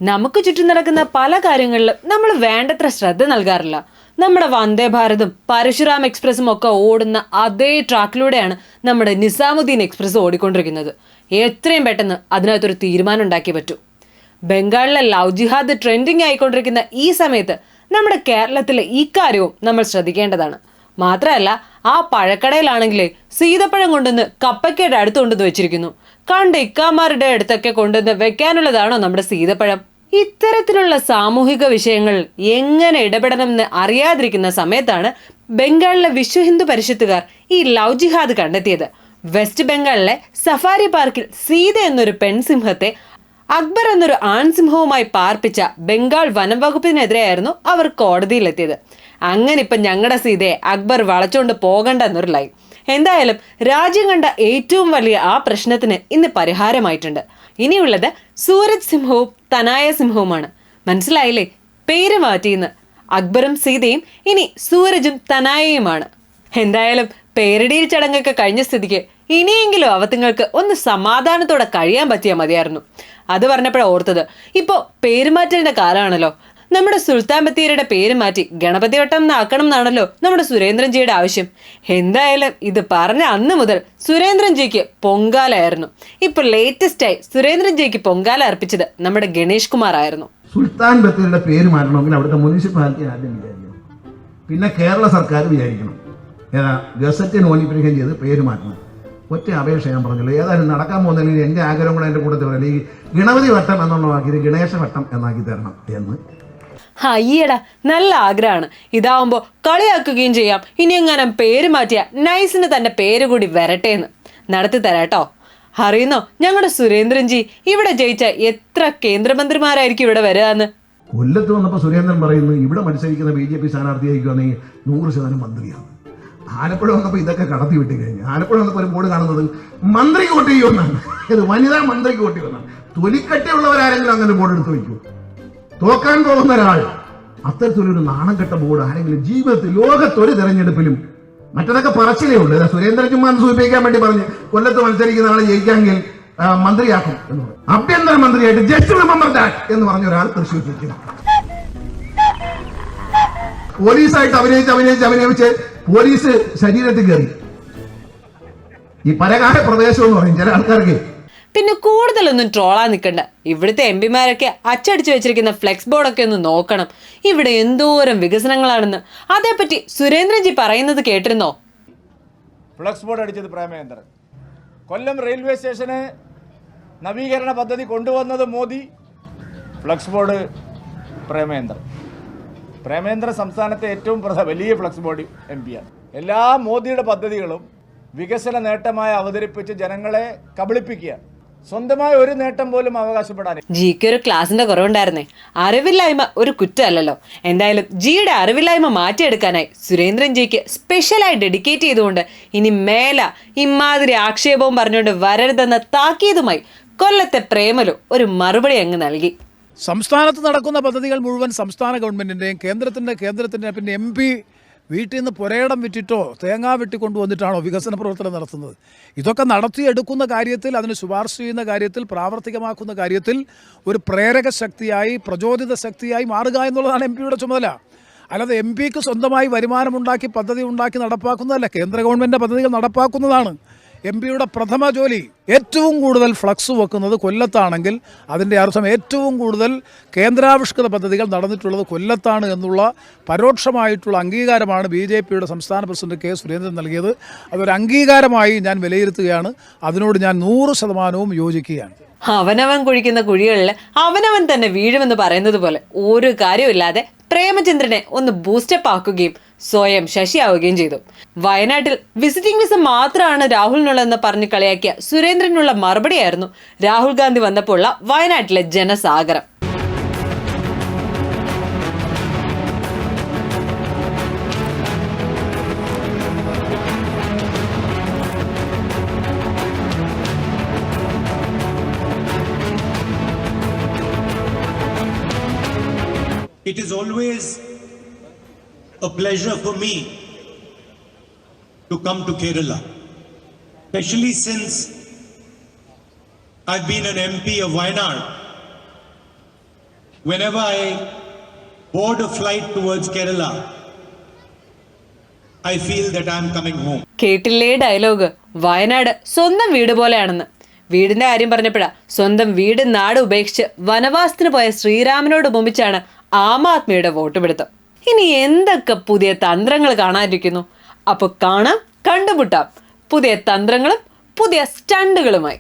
നമുക്ക് ചുറ്റും നടക്കുന്ന പല കാര്യങ്ങളിലും നമ്മൾ വേണ്ടത്ര ശ്രദ്ധ നൽകാറില്ല. നമ്മുടെ വന്ദേ ഭാരതും പരശുറാം എക്സ്പ്രസും ഒക്കെ ഓടുന്ന അതേ ട്രാക്കിലൂടെയാണ് നമ്മുടെ നിസാമുദ്ദീൻ എക്സ്പ്രസ് ഓടിക്കൊണ്ടിരിക്കുന്നത്. എത്രയും പെട്ടെന്ന് അതിനകത്തൊരു തീരുമാനം ഉണ്ടാക്കിയേ പറ്റൂ. ബംഗാളിലെ ലവ് ജിഹാദ് ട്രെൻഡിങ് ആയിക്കൊണ്ടിരിക്കുന്ന ഈ സമയത്ത് നമ്മുടെ കേരളത്തിലെ ഈ കാര്യവും നമ്മൾ ശ്രദ്ധിക്കേണ്ടതാണ്. മാത്രമല്ല, ആ പഴക്കടയിലാണെങ്കിൽ സീതപ്പഴം കൊണ്ടുവന്ന് കപ്പയ്ക്കയുടെ അടുത്ത് കൊണ്ടുവന്ന് വെച്ചിരിക്കുന്നു. കണ്ട് ഇക്കാമാരുടെ അടുത്തൊക്കെ കൊണ്ടുവന്ന് വെക്കാനുള്ളതാണോ നമ്മുടെ സീതപ്പഴം? ഇത്തരത്തിലുള്ള സാമൂഹിക വിഷയങ്ങൾ എങ്ങനെ ഇടപെടണമെന്ന് അറിയാതിരിക്കുന്ന സമയത്താണ് ബംഗാളിലെ വിശ്വ ഹിന്ദു പരിഷത്തുകാർ ഈ ലവ് ജിഹാദ് കണ്ടെത്തിയത്. വെസ്റ്റ് ബംഗാളിലെ സഫാരി പാർക്കിൽ സീത എന്നൊരു പെൺസിംഹത്തെ അക്ബർ എന്നൊരു ആൺസിംഹവുമായി പാർപ്പിച്ച ബംഗാൾ വനം വകുപ്പിനെതിരെയായിരുന്നു അവർ കോടതിയിലെത്തിയത്. അങ്ങനെ ഇപ്പം ഞങ്ങളുടെ സീതയെ അക്ബർ വളച്ചുകൊണ്ട് പോകണ്ട എന്നൊരു ലൈൻ. എന്തായാലും രാജ്യം കണ്ട ഏറ്റവും വലിയ ആ പ്രശ്നത്തിന് ഇന്ന് പരിഹാരമായിട്ടുണ്ട്. ഇനിയുള്ളത് സൂരജ് സിംഹവും തനായ സിംഹവുമാണ്. മനസ്സിലായില്ലേ? പേര് മാറ്റിയെന്ന്. അക്ബറും സീതയും ഇനി സൂരജും തനായയുമാണ്. എന്തായാലും പേരിടിയിൽ ചടങ്ങൊക്കെ കഴിഞ്ഞ സ്ഥിതിക്ക് ഇനിയെങ്കിലും അവത്തുങ്ങൾക്ക് ഒന്ന് സമാധാനത്തോടെ കഴിയാൻ പറ്റിയാൽ മതിയായിരുന്നു. അത് പറഞ്ഞപ്പോഴാണ് ഓർത്തത്, ഇപ്പോൾ പേരുമാറ്റലിന്റെ കാലമാണല്ലോ. നമ്മുടെ സുൽത്താൻ ബത്തേരിയുടെ പേര് മാറ്റി ഗണപതി വട്ടം എന്നാക്കണം എന്നാണല്ലോ നമ്മുടെ സുരേന്ദ്രൻജിയുടെ ആവശ്യം. എന്തായാലും ഇത് പറഞ്ഞ അന്ന് മുതൽ സുരേന്ദ്രൻജിക്ക് പൊങ്കാലായിരുന്നു. ഇപ്പൊ ലേറ്റസ്റ്റായി സുരേന്ദ്രൻജിക്ക് പൊങ്കാല അർപ്പിച്ചത് നമ്മുടെ ഗണേഷ് കുമാർ ആയിരുന്നു. സുൽത്താൻ ബത്തേരിയുടെ പേര് മാറ്റണമെങ്കിൽ അവിടുത്തെ മുനിസിപ്പാലിറ്റി ആദ്യം വിചാരിക്കണം, പിന്നെ കേരള സർക്കാർ വിചാരിക്കണം. ഗസറ്റ് നോട്ടിഫിക്കേഷൻ ചെയ്ത് പേര് മാറ്റണം. ഒറ്റ അപേക്ഷ ഞാൻ പറഞ്ഞല്ലോ. ഏതായാലും നടക്കാൻ പോകുന്നതിൽ എൻ്റെ ആഗ്രഹം കൂടെ എൻ്റെ കൂട്ടത്തിൽ പറയില്ല, ഈ ഗണപതി വട്ടം എന്നുള്ള വാക്കിയത് ഗണേശ വട്ടം എന്നാക്കി തരണം എന്ന്. അയ്യടാ, നല്ല ആഗ്രഹമാണ്. ഇതാവുമ്പോൾ കളിയാക്കുകയും ചെയ്യാം. ഇനി എങ്ങനെ പേര് മാറ്റിയ നൈസിന് തന്റെ പേര് കൂടി വരട്ടെ എന്ന്. നടത്തി തരാട്ടോ. അറിയുന്നോ, ഞങ്ങളുടെ സുരേന്ദ്രൻജി ഇവിടെ ജയിച്ച എത്ര കേന്ദ്രമന്ത്രിമാരായിരിക്കും ഇവിടെ വരിക എന്ന്. കൊല്ലത്ത് വന്നപ്പോൾ സുരേന്ദ്രൻ പറയുന്നു ഇവിടെ മത്സരിക്കുന്ന BJP സ്ഥാനാർത്ഥിയായിരിക്കുവാണെങ്കിൽ 100% മന്ത്രിയാണ്. ആലപ്പുഴ വന്നപ്പോൾ ഇതൊക്കെ കടത്തി വിട്ട് കഴിഞ്ഞു. ആലപ്പുഴ വന്നപ്പോൾ ഒരു ബോർഡ് കാണുന്നത് മന്ത്രിക്ക് വോട്ട് ചെയ്യുമെന്നാണ്. ഇത് വനിതാ മന്ത്രിക്ക് വോട്ട് ചെയ്യുമെന്നാണ്. തൊലിക്കട്ടിയുള്ളവരാരെങ്കിലും അങ്ങനെ ബോർഡ് എടുത്ത് വയ്ക്കൂ? തോക്കാൻ പോകുന്ന ഒരാൾ അത്തരത്തിലൊരു നാണം കെട്ട ബോർഡ് ആരെങ്കിലും ജീവിതത്തിൽ ലോകത്തൊരു തെരഞ്ഞെടുപ്പിലും, മറ്റതൊക്കെ പറച്ചിലേ ഉള്ളൂ. സുരേന്ദ്രൻ ചുമ്മാ സൂചിപ്പിക്കാൻ വേണ്ടി പറഞ്ഞ് കൊല്ലത്ത് മത്സരിക്കുന്ന ആളെ ജയിക്കാമെങ്കിൽ മന്ത്രിയാക്കും എന്ന് പറയും. ആഭ്യന്തര മന്ത്രിയായിട്ട് ജസ്റ്റ് റിമെമ്പർ ദാറ്റ് എന്ന് പറഞ്ഞ ഒരാൾ തൃശ്ശൂർ ജയിക്കുന്നു. പോലീസായിട്ട് അഭിനയിച്ച് പോലീസ് ശരീരത്തിൽ കയറി. ഈ പരകാല പ്രദേശം എന്ന് പറയും ചില ആൾക്കാർക്ക്. പിന്നെ കൂടുതലൊന്നും ട്രോളാൻ നിൽക്കണ്ട. ഇവിടുത്തെ MPമാരൊക്കെ അച്ചടിച്ചു വെച്ചിരിക്കുന്ന ഫ്ലെക്സ് ബോർഡൊക്കെ ഒന്ന് നോക്കണം. ഇവിടെ എന്തോരം വികസനങ്ങളാണെന്ന്. അതേപ്പറ്റി സുരേന്ദ്രൻജി പറയുന്നത് കേട്ടിരുന്നോ? ഫ്ലെക്സ് ബോർഡ് അടിച്ചത് പ്രേമേന്ദ്രൻ. കൊല്ലം റെയിൽവേ സ്റ്റേഷന് നവീകരണ പദ്ധതി കൊണ്ടുവന്നത് മോദി. ഫ്ലെക്സ് ബോർഡ് പ്രേമേന്ദ്രൻ സംസ്ഥാനത്തെ ഏറ്റവും വലിയ ഫ്ലെക്സ് ബോർഡ് MP-യാണ്. എല്ലാ മോദിയുടെ പദ്ധതികളും വികസന നേട്ടമായി അവതരിപ്പിച്ച് ജനങ്ങളെ കബളിപ്പിക്കുകയാണ്. സ്വന്തമായ ഒരു നേട്ടം പോലും അവകാശപ്പെടാൻ ജിക്ക് ഒരു ക്ലാസിന്റെ കുറവുണ്ടായിരുന്നേ. അറിവില്ലായ്മ ഒരു കുറ്റമല്ലല്ലോ. എന്തായാലും ജിയുടെ അറിവില്ലായ്മ മാറ്റിയെടുക്കാനായി സുരേന്ദ്രൻജിക്ക് സ്പെഷ്യലായി ഡെഡിക്കേറ്റ് ചെയ്തുകൊണ്ട് ഇനി മേല ഇമാതിരി ആക്ഷേപവും പറഞ്ഞുകൊണ്ട് വരരുതെന്ന താക്കീതുമായി കൊല്ലത്തെ പ്രേമലു ഒരു മറുപടി അങ്ങ് നൽകി. സംസ്ഥാനത്ത് നടക്കുന്ന പദ്ധതികൾ മുഴുവൻ സംസ്ഥാന ഗവൺമെൻറ്റിൻ്റെയും കേന്ദ്രത്തിൻ്റെ പിന്നെ MP വീട്ടിൽ നിന്ന് പുരയിടം വിറ്റിട്ടോ തേങ്ങ വെട്ടിക്കൊണ്ടുവന്നിട്ടാണോ വികസന പ്രവർത്തനം നടത്തുന്നത്? ഇതൊക്കെ നടത്തിയെടുക്കുന്ന കാര്യത്തിൽ, അതിന് ശുപാർശ ചെയ്യുന്ന കാര്യത്തിൽ, പ്രാവർത്തികമാക്കുന്ന കാര്യത്തിൽ ഒരു പ്രേരക ശക്തിയായി, പ്രചോദിത ശക്തിയായി മാറുക എന്നുള്ളതാണ് MP-യുടെ ചുമതല. അല്ലാതെ MP-ക്ക് സ്വന്തമായി വരുമാനമുണ്ടാക്കി പദ്ധതി ഉണ്ടാക്കി നടപ്പാക്കുന്നതല്ല, കേന്ദ്ര ഗവൺമെൻറ് പദ്ധതികൾ നടപ്പാക്കുന്നതാണ് MP-യുടെ പ്രഥമ ജോലി. ഏറ്റവും കൂടുതൽ ഫ്ലക്സ് വെക്കുന്നത് കൊല്ലത്താണെങ്കിൽ അതിൻ്റെ അർത്ഥം ഏറ്റവും കൂടുതൽ കേന്ദ്രാവിഷ്കൃത പദ്ധതികൾ നടന്നിട്ടുള്ളത് കൊല്ലത്താണ് എന്നുള്ള പരോക്ഷമായിട്ടുള്ള അംഗീകാരമാണ് BJP-യുടെ സംസ്ഥാന പ്രസിഡന്റ് K. സുരേന്ദ്രൻ നൽകിയത്. അതൊരു അംഗീകാരമായി ഞാൻ വിലയിരുത്തുകയാണ്. അതിനോട് ഞാൻ 100% യോജിക്കുകയാണ്. അവനവൻ കുഴിക്കുന്ന കുഴികളിൽ അവനവൻ തന്നെ വീഴുമെന്ന് പറയുന്നത് പോലെ ഒരു കാര്യമില്ലാതെ പ്രേമചന്ദ്രനെ ഒന്ന് ബൂസ്റ്റപ്പ് ആക്കുകയും സ്വയം ശശിയാവുകയും ചെയ്തു. വയനാട്ടിൽ വിസിറ്റിംഗ് വിസ മാത്രമാണ് രാഹുലിനുള്ളതെന്ന് പറഞ്ഞ് കളിയാക്കിയ സുരേന്ദ്രനുള്ള മറുപടിയായിരുന്നു രാഹുൽ ഗാന്ധി വന്നപ്പോൾ ഉള്ള വയനാട്ടിലെ ജനസാഗരം. It is always a pleasure for me to come to Kerala, especially since I've been an MP of Wayanad whenever I board a flight towards Kerala, I feel that I'm coming home. കേട്ടില്ലേ dialogue? Wayanad സ്വന്തം വീട് പോലെയാണെന്ന്. വീടിന്റെ കാര്യം പറഞ്ഞപ്പോഴാ സ്വന്തം വീട് നാട് ഉപേക്ഷിച്ച് വനവാസത്തിന് പോയ ശ്രീരാമനോട് മുമ്പിച്ചാണ് ആം ആദ്മിയുടെ വോട്ട് പിടുത്തം. ഇനി എന്തൊക്കെ പുതിയ തന്ത്രങ്ങൾ കാണാനിരിക്കുന്നു? അപ്പോൾ കാണാം, കണ്ടുമുട്ടാം പുതിയ തന്ത്രങ്ങളും പുതിയ സ്റ്റണ്ടുകളുമായി.